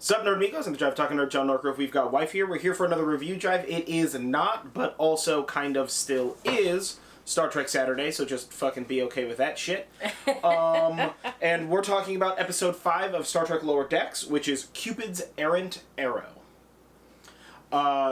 Sup, Nerdmigos, and the Jive Talking Nerd, John Norcroft. We've got Wife here. We're here for another review, Jive. It is not, but also kind of still is, Star Trek Saturday, so just fucking be okay with that shit. And we're talking about episode 5 of Star Trek Lower Decks, which is Cupid's Errant Arrow.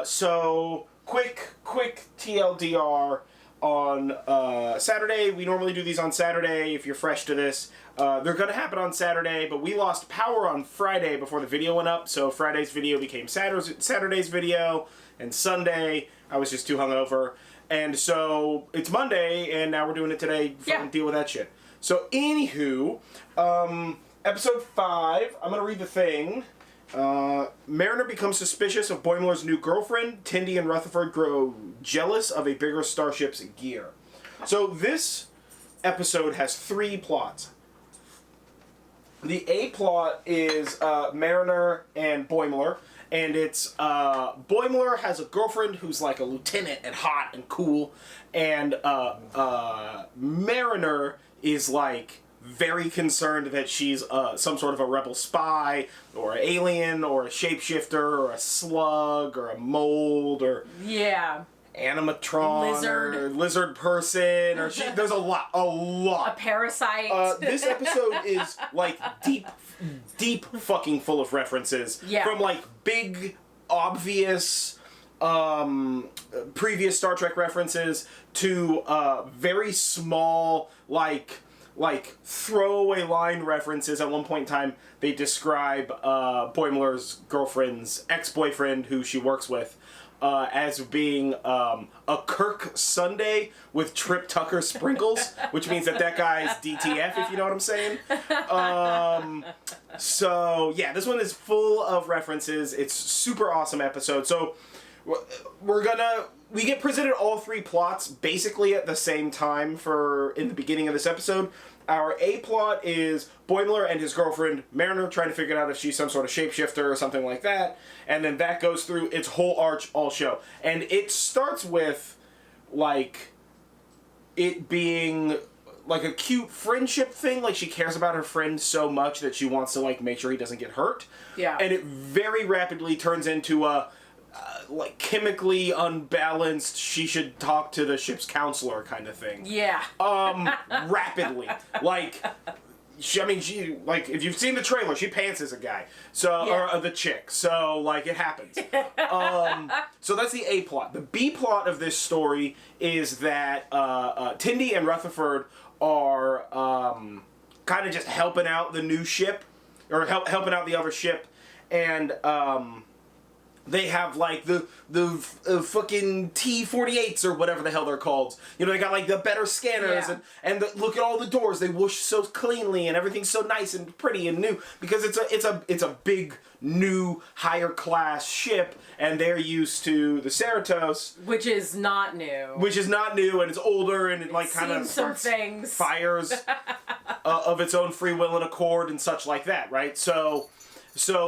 So, quick TLDR on Saturday. We normally do these on Saturday, if you're fresh to this. They're going to happen on Saturday, but we lost power on Friday before the video went up, so Friday's video became Saturday's video, and Sunday, I was just too hungover. And so, it's Monday, and now we're doing it today. Fucking deal with that shit. So, anywho, episode 5, I'm going to read the thing. Mariner becomes suspicious of Boimler's new girlfriend. Tendi and Rutherford grow jealous of a bigger starship's gear. So, this episode has 3 plots. The A plot is Mariner and Boimler, and it's Boimler has a girlfriend who's like a lieutenant and hot and cool, and Mariner is like very concerned that she's some sort of a rebel spy or an alien or a shapeshifter or a slug or a mold or animatron or lizard person or there's a lot a parasite. This episode is like deep fucking full of references from like big obvious previous Star Trek references to very small like throwaway line references. At one point in time they describe Boimler's girlfriend's ex-boyfriend who she works with as being a Kirk Sundae with Trip Tucker sprinkles, which means that guy's DTF, if you know what I'm saying. So, yeah, this one is full of references. It's super awesome episode. So, we get presented all 3 plots basically at the same time in the beginning of this episode. Our A plot is Boimler and his girlfriend Mariner trying to figure out if she's some sort of shapeshifter or something like that. And then that goes through its whole arch all show. And it starts with, like, it being like a cute friendship thing. Like, she cares about her friend so much that she wants to, like, make sure he doesn't get hurt. Yeah. And it very rapidly turns into a like chemically unbalanced, she should talk to the ship's counselor kind of thing. Yeah. Rapidly. Like, she, like, if you've seen the trailer, she pantses a guy. So, or the chick. So, like, it happens. So that's the A plot. The B plot of this story is that, Tendi and Rutherford are, kind of just helping out the new ship, or helping out the other ship, and, they have, like, the fucking T-48s or whatever the hell they're called. You know, they got, like, the better scanners, and look at all the doors. They whoosh so cleanly, and everything's so nice and pretty and new. Because it's a big, new, higher-class ship, and they're used to the Cerritos. Which is not new. Which is not new, and it's older, and it, like, kind of fires of its own free will and accord and such like that, right? So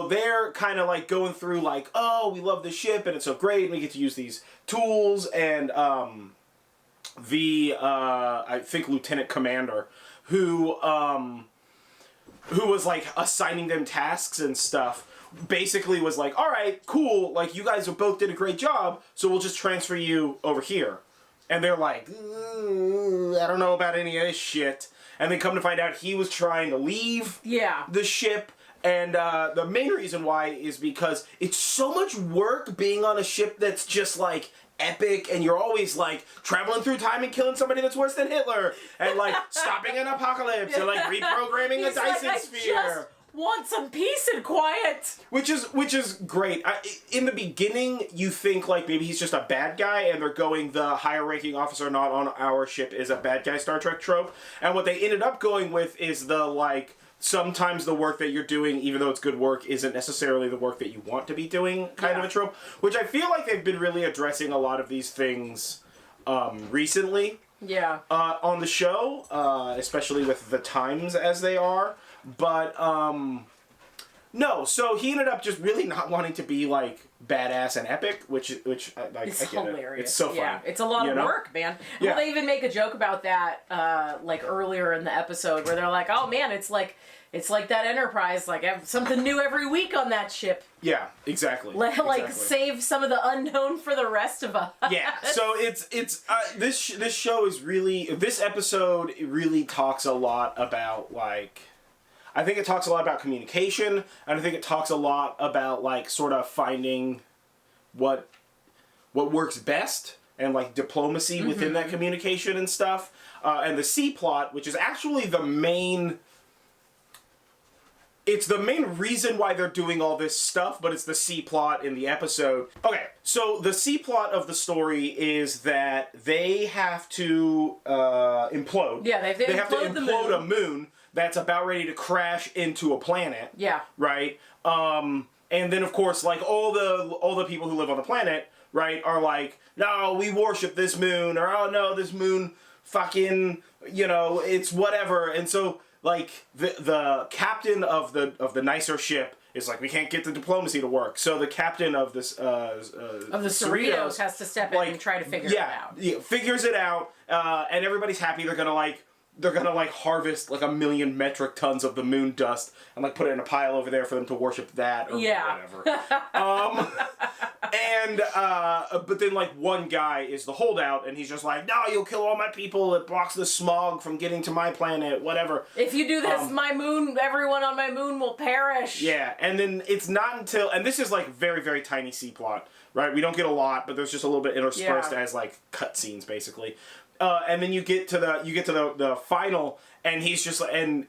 they're kind of like going through like, oh, we love this ship and it's so great and we get to use these tools, and I think Lieutenant Commander who was like assigning them tasks and stuff basically was like, all right, cool, like you guys both did a great job, so we'll just transfer you over here. And they're like, I don't know about any of this shit. And then come to find out he was trying to leave the ship. And the main reason why is because it's so much work being on a ship that's just, like, epic, and you're always, like, traveling through time and killing somebody that's worse than Hitler, and, like, stopping an apocalypse, and, like, reprogramming a Dyson sphere. I just want some peace and quiet. Which is great. In the beginning, you think, like, maybe he's just a bad guy, and they're going, the higher-ranking officer not on our ship is a bad guy Star Trek trope. And what they ended up going with is the, like, sometimes the work that you're doing, even though it's good work, isn't necessarily the work that you want to be doing kind of a trope. Which I feel like they've been really addressing a lot of these things recently on the show, especially with the times as they are. But, no, so he ended up just really not wanting to be, like, badass and epic, which it's hilarious. It's so funny. Yeah, it's a lot of work, man. Well, they even make a joke about that, like, earlier in the episode, where they're like, oh, man, it's like It's like that Enterprise, like something new every week on that ship. Yeah, exactly. Like save some of the unknown for the rest of us. Yeah, so this show is really, this episode really talks a lot about, like, I think it talks a lot about communication, and I think it talks a lot about, like, sort of finding what works best, and, like, diplomacy within that communication and stuff. And the C plot, which is actually the main... It's the main reason why they're doing all this stuff, but it's the C plot in the episode. Okay, so the C plot of the story is that they have to implode. Yeah, they have to implode a moon that's about ready to crash into a planet. Yeah. Right? And then, of course, like, all the people who live on the planet, right, are like, no, we worship this moon, or, oh, no, this moon fucking, it's whatever. And so... like, the captain of the nicer ship is like, we can't get the diplomacy to work. So the captain of this of the Cerritos has to step in and try to figure it out. Yeah, figures it out, and everybody's happy. They're gonna harvest like 1 million metric tons of the moon dust and like put it in a pile over there for them to worship that or whatever. But then like one guy is the holdout, and he's just like, no, you'll kill all my people. It blocks the smog from getting to my planet. Whatever. If you do this, everyone on my moon will perish. Yeah, and then it's not until, and this is like very, very tiny C plot, right? We don't get a lot, but there's just a little bit interspersed as like cutscenes basically. And then you get to the final, and he's just, and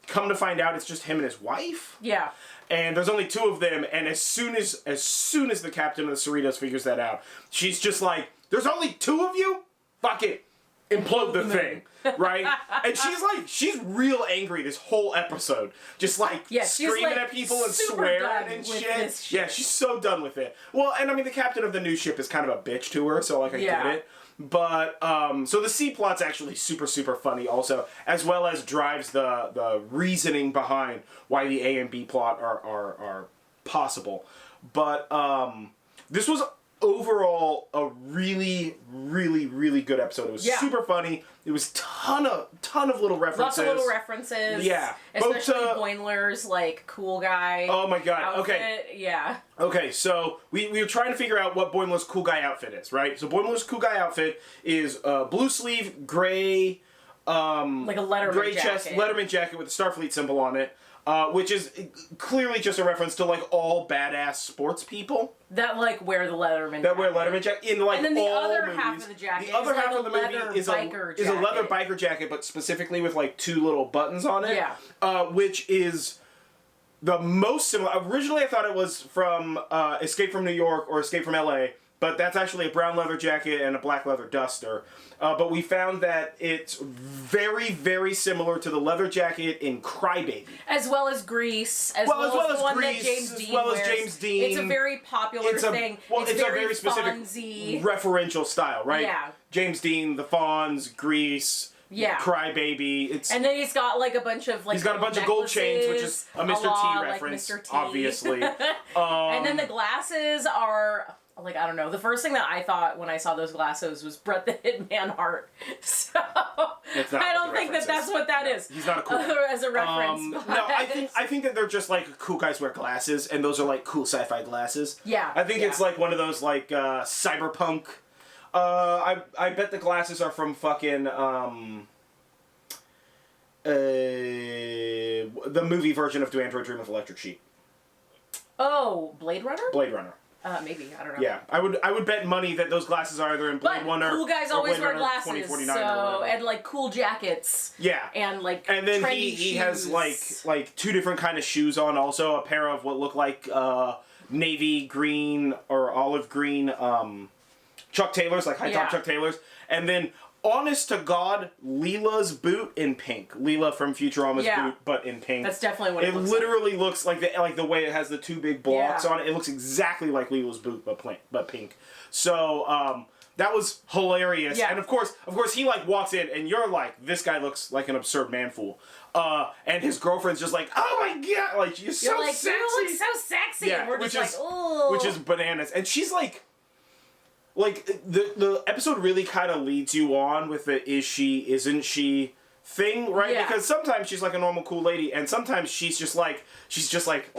come to find out, it's just him and his wife. Yeah. And there's only 2 of them, and as soon as the captain of the Cerritos figures that out, she's just like, "There's only 2 of you? Fuck it, implode the thing." Right? And she's real angry this whole episode, just like screaming at people and swearing and shit. Yeah, she's so done with it. Well, and I mean, the captain of the new ship is kind of a bitch to her, so like I get it. But, so the C plot's actually super, super funny also, as well as drives the reasoning behind why the A and B plot are possible. But, this was overall a really, really, really good episode. It was super funny. It was ton of little references. Lots of little references. Yeah. Especially Boimler's, like, cool guy Oh my god, outfit. okay. Yeah. Okay, so we were trying to figure out what Boimler's cool guy outfit is, right? So Boimler's cool guy outfit is blue sleeve, gray, like a Letterman gray jacket. chest, Letterman jacket with a Starfleet symbol on it, which is clearly just a reference to like all badass sports people that like wear the Letterman jacket in like and then the all other movies. half of the jacket the other is half like of the a movie leather is a leather biker jacket, but specifically with like 2 little buttons on it. Yeah. Which is the most similar. Originally, I thought it was from Escape from New York or Escape from LA, but that's actually a brown leather jacket and a black leather duster. But we found that it's very, very similar to the leather jacket in Crybaby. As well as Grease, as well as the one that James Dean wears. It's a very popular thing. Well, it's a very specific Fonzie. referential style, right? Yeah. James Dean, the Fonz, Grease, yeah. Crybaby. And then he's got like a bunch of like. He's got a bunch of gold chains, which is a Mr. T reference, like Mr. T. obviously. And then the glasses are. Like, I don't know. The first thing that I thought when I saw those glasses was Bret the Hitman Hart. So, I don't think that that's what that is. He's not a cool guy. As a reference. No, I think that they're just like cool guys wear glasses, and those are like cool sci-fi glasses. Yeah. I think it's like one of those like cyberpunk. I bet the glasses are from fucking the movie version of Do Android Dream of Electric Sheep. Oh, Blade Runner? Blade Runner. Maybe, I don't know. Yeah, I would bet money that those glasses are either in Blade Runner. Cool guys always wear glasses, 2049 so and like cool jackets. Yeah, and like and then he shoes. has like 2 different kind of shoes on. Also, a pair of what look like navy green or olive green Chuck Taylors, like high top Chuck Taylors, and then. Honest to God, Leela's boot in pink. Leela from Futurama's boot, but in pink. That's definitely what it looks literally looks like the way it has the 2 big blocks on it. It looks exactly like Leela's boot, but pink. So that was hilarious. Yeah. And of course he like walks in, and you're like, this guy looks like an absurd man fool. And his girlfriend's just like, oh my god, like you're so like, sexy. You look so sexy. Yeah, and we're just like, ooh. Which is bananas. And she's like. Like, the episode really kind of leads you on with the is she, isn't she thing, right? Yeah. Because sometimes she's like a normal cool lady, and sometimes she's just like she's just like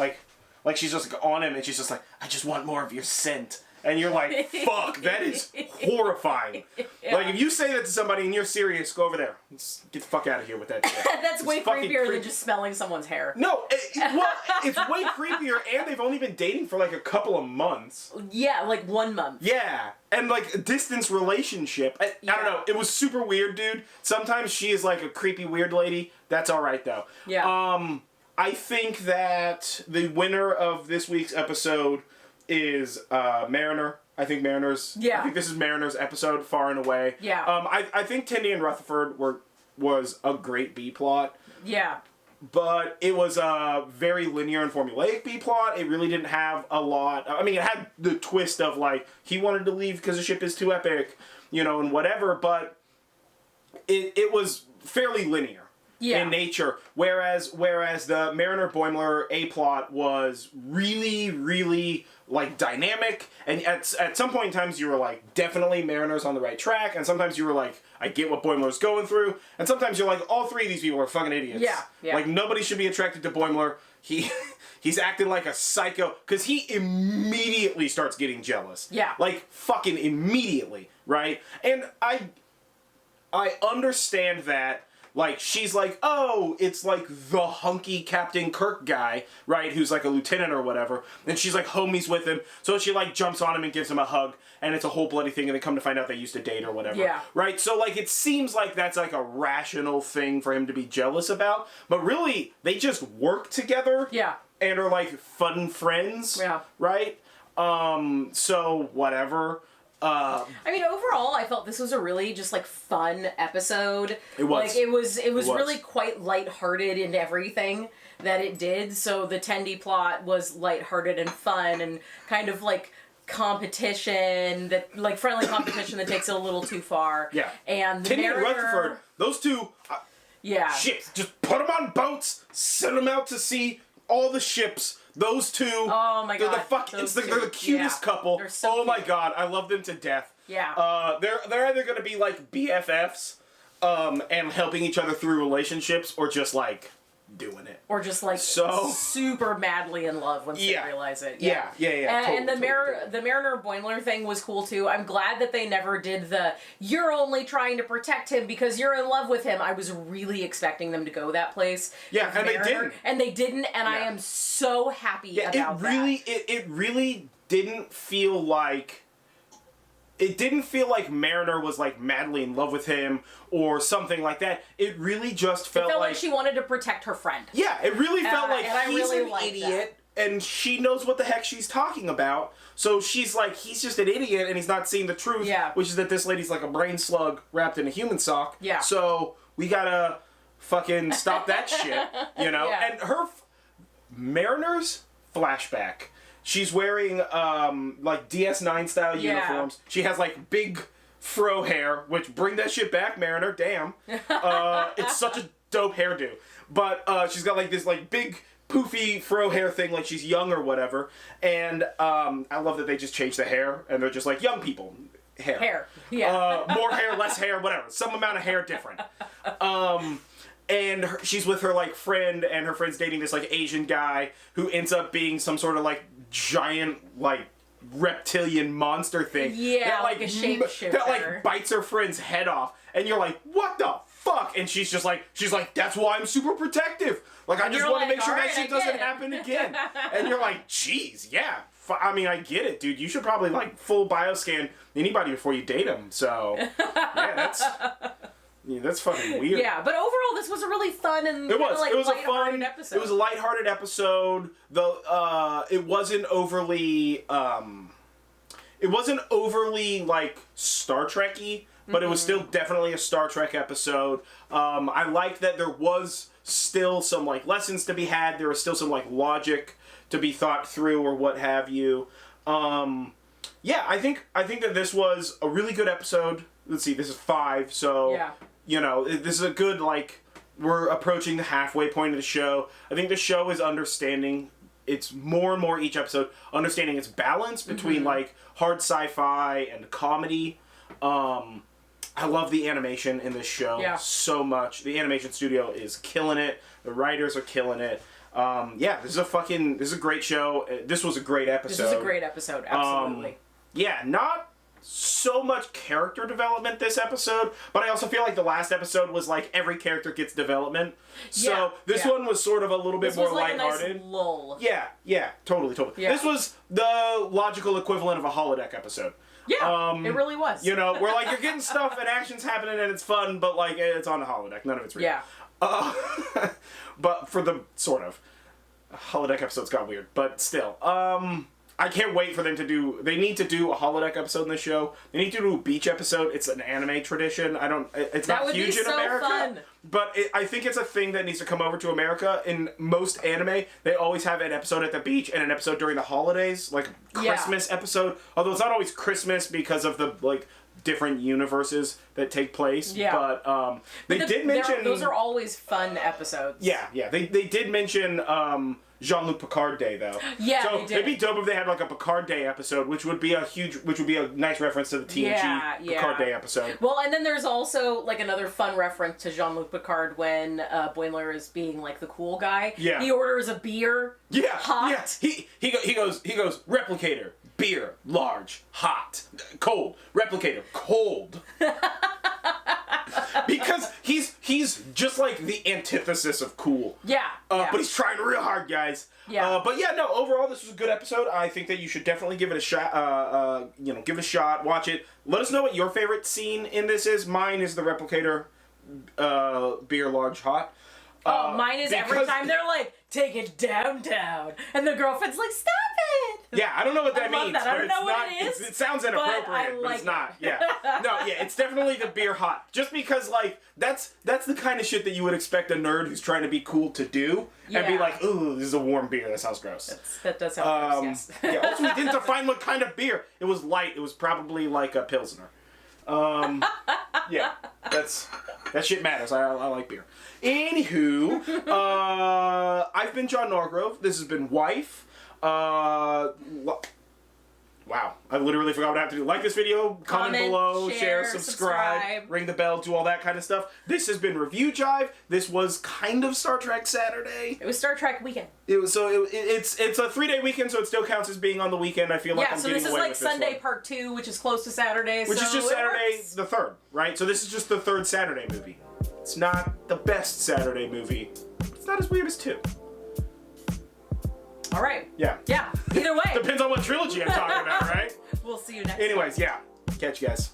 on him, and she's just like, I just want more of your scent. And you're like, fuck, that is horrifying. Yeah. Like, if you say that to somebody and you're serious, go over there. Let's get the fuck out of here with that shit. That's way creepier than just smelling someone's hair. No, it's way creepier, and they've only been dating for like a couple of months. Yeah, like 1 month. Yeah, and like a distance relationship. I don't know, it was super weird, dude. Sometimes she is like a creepy weird lady. That's alright, though. Yeah. I think that the winner of this week's episode is Mariner. I think Mariner's. Yeah. I think this is Mariner's episode, far and away. Yeah. I think Tindy and Rutherford was a great B plot. Yeah. But it was a very linear and formulaic B plot. It really didn't have a lot. I mean, it had the twist of like he wanted to leave because the ship is too epic, and whatever. But it was fairly linear. Yeah. In nature, whereas the Mariner Boimler A plot was really, really like dynamic, and at some point in times you were like, definitely Mariner's on the right track, and sometimes you were like, I get what Boimler's going through, and sometimes you're like, all three of these people are fucking idiots. Yeah. Like nobody should be attracted to Boimler. He's acting like a psycho because he immediately starts getting jealous. Yeah. Like fucking immediately, right? And I understand that. Like, she's like, oh, it's like the hunky Captain Kirk guy, right, who's like a lieutenant or whatever, and she's like homies with him, so she like jumps on him and gives him a hug, and it's a whole bloody thing, and they come to find out they used to date or whatever. Yeah. Right? So, like, it seems like that's like a rational thing for him to be jealous about, but really, they just work together. Yeah. And are like fun friends. Yeah. Right? So, whatever. I mean, overall, I felt this was a really just like fun episode. It was. Like it was really quite lighthearted in everything that it did. So the Tendi plot was lighthearted and fun and kind of like competition that like friendly competition that takes it a little too far. Yeah. And the Tendi and Rutherford, those two. Yeah. Shit, just put them on boats, send them out to sea. All the ships. Those two. Oh my god. They're the cutest couple. They're so cute. My god, I love them to death. Yeah. They're either gonna be like BFFs, and helping each other through relationships, or just like doing it. Or just like super madly in love once they realize it. Yeah. And the Mariner Boimler thing was cool too. I'm glad that they never did you're only trying to protect him because you're in love with him. I was really expecting them to go that place. Yeah, and Mariner, they didn't. And they didn't, and I am so happy about that. It really didn't feel like... It didn't feel like Mariner was like madly in love with him or something like that. It really just felt like she wanted to protect her friend. Yeah, it really felt like he's really an idiot and she knows what the heck she's talking about. So she's like, he's just an idiot and he's not seeing the truth, which is that this lady's like a brain slug wrapped in a human sock. Yeah. So we gotta fucking stop that shit, Yeah. And her Mariner's flashback. She's wearing, like, DS9 style uniforms. She has, like, big fro hair, which, bring that shit back, Mariner, damn. It's such a dope hairdo. But, she's got, like, this, like, big, poofy fro hair thing, like she's young or whatever. And, I love that they just changed the hair, and they're just like, young people. Hair. Yeah. More hair, less hair, whatever. Some amount of hair different. And she's with her, like, friend, and her friend's dating this, like, Asian guy who ends up being some sort of, like, giant, like, reptilian monster thing. Yeah, that, like a shapeshifter. That, like, bites her friend's head off. And you're like, what the fuck? And she's like, that's why I'm super protective. Like, I just want to make sure that shit doesn't happen again. And you're like, jeez, yeah. I mean, I get it, dude. You should probably, like, full bioscan anybody before you date them. So, yeah, that's fucking weird. Yeah, but overall, this was a really fun and it was a fun episode. It was a lighthearted episode. Though it wasn't overly like Star Trek-y, but it was still definitely a Star Trek episode. I liked that there was still some like lessons to be had. There was still some like logic to be thought through or what have you. Yeah, I think that this was a really good episode. Let's see, this is 5, so yeah. This is a good, like, we're approaching the halfway point of the show. I think the show is understanding, it's more and more each episode, understanding its balance between, like, hard sci-fi and comedy. I love the animation in this show so much. The animation studio is killing it. The writers are killing it. This is a great show. This was a great episode. This is a great episode, absolutely. Not so much character development this episode, but I also feel like the last episode was like every character gets development. So this one was sort of a little bit more lighthearted. This was like a nice lull. Yeah, totally. Yeah. This was the logical equivalent of a holodeck episode. Yeah, it really was. You know, where like you're getting stuff and action's happening and it's fun, but like it's on the holodeck. None of it's real. Yeah. But for the sort of holodeck episodes got weird, but still. I can't wait for them to do. They need to do a holodeck episode in the show. They need to do a beach episode. It's an anime tradition. It's not huge in America, fun. but I think it's a thing that needs to come over to America. In most anime, they always have an episode at the beach and an episode during the holidays, like Christmas episode. Although it's not always Christmas because of the like different universes that take place. Yeah. But they did mention those are always fun episodes. Yeah. They did mention. Jean-Luc Picard Day, though. Yeah, so they did. it'd be dope if they had like a Picard Day episode, which would be a nice reference to the TNG Picard Day episode. Well, and then there's also like another fun reference to Jean-Luc Picard when Boimler is being like the cool guy. Yeah. He orders a beer. Yeah. Hot. Yeah. He goes replicator, beer, large, hot, cold, replicator, cold. Because he's just like the antithesis of cool. Yeah. But he's trying real hard, guys. Yeah. But yeah, no, overall this was a good episode. I think that you should definitely give it a shot. Give it a shot, watch it. Let us know what your favorite scene in this is. Mine is the replicator beer large hot. Mine is every time they're like, take it down, and the girlfriend's like, stop it! Yeah, I don't know what that means. That. I don't know what it is. It sounds inappropriate, but it's not. Yeah. No, yeah, it's definitely the beer hot. Just because, like, that's the kind of shit that you would expect a nerd who's trying to be cool to do. And be like, ooh, this is a warm beer. That sounds gross. That does sound gross, yes. Yeah, also, we didn't define what kind of beer. It was light. It was probably like a Pilsner. Yeah, that shit matters. I like beer. Anywho, I've been John Norgrove. This has been Wife. Wow, I literally forgot what I have to do. Like this video, comment below, share, subscribe, ring the bell, do all that kind of stuff. This has been Review Jive. This was kind of Star Trek Saturday. It was Star Trek weekend. It's a 3-day weekend, so it still counts as being on the weekend. I feel like I'm getting away with this one. Yeah, so this is like Sunday part 2, which is close to Saturday. Which is just Saturday the 3rd, right? So this is just the 3rd Saturday movie. It's not the best Saturday movie. It's not as weird as 2. All right. Yeah. Yeah. Either way. Depends on what trilogy I'm talking about, right? We'll see you next Anyways, yeah. Catch you guys.